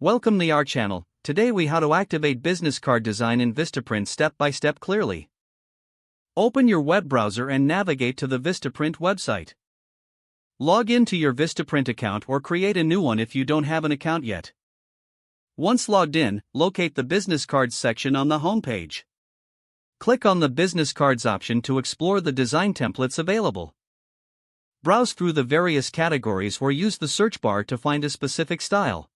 Welcome to our channel. Today we how to activate business card design in Vistaprint step by step clearly. Open your web browser and navigate to the Vistaprint website. Log in to your Vistaprint account or create a new one if you don't have an account yet. Once logged in, locate the business cards section on the home page. Click on the business cards option to explore the design templates available. Browse through the various categories or use the search bar to find a specific style.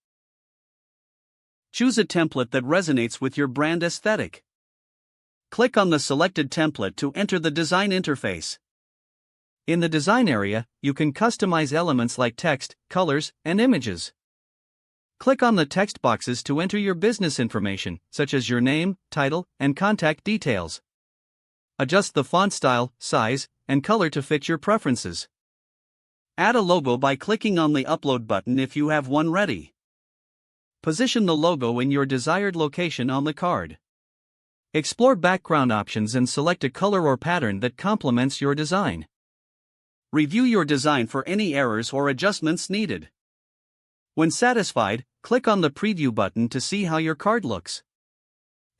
Choose a template that resonates with your brand aesthetic. Click on the selected template to enter the design interface. In the design area, you can customize elements like text, colors, and images. Click on the text boxes to enter your business information, such as your name, title, and contact details. Adjust the font style, size, and color to fit your preferences. Add a logo by clicking on the upload button if you have one ready. Position the logo in your desired location on the card. Explore background options and select a color or pattern that complements your design. Review your design for any errors or adjustments needed. When satisfied, click on the preview button to see how your card looks.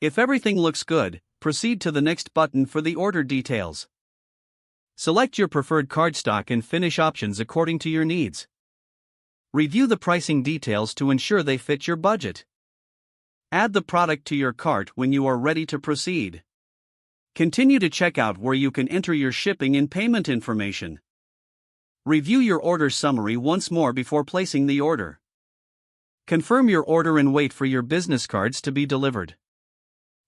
If everything looks good, proceed to the next button for the order details. Select your preferred cardstock and finish options according to your needs. Review the pricing details to ensure they fit your budget. Add the product to your cart when you are ready to proceed. Continue to checkout where you can enter your shipping and payment information. Review your order summary once more before placing the order. Confirm your order and wait for your business cards to be delivered.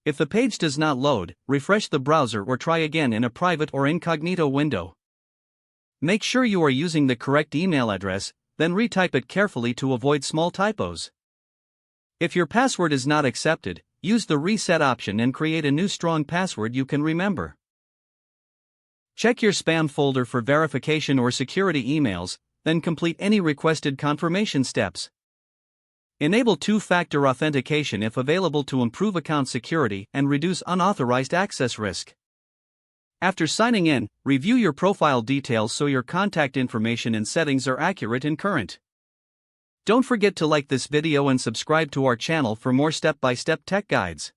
If the page does not load, refresh the browser or try again in a private or incognito window. Make sure you are using the correct email address, then retype it carefully to avoid small typos. If your password is not accepted, use the reset option and create a new strong password you can remember. Check your spam folder for verification or security emails, then complete any requested confirmation steps. Enable two-factor authentication if available to improve account security and reduce unauthorized access risk. After signing in, review your profile details so your contact information and settings are accurate and current. Don't forget to like this video and subscribe to our channel for more step-by-step tech guides.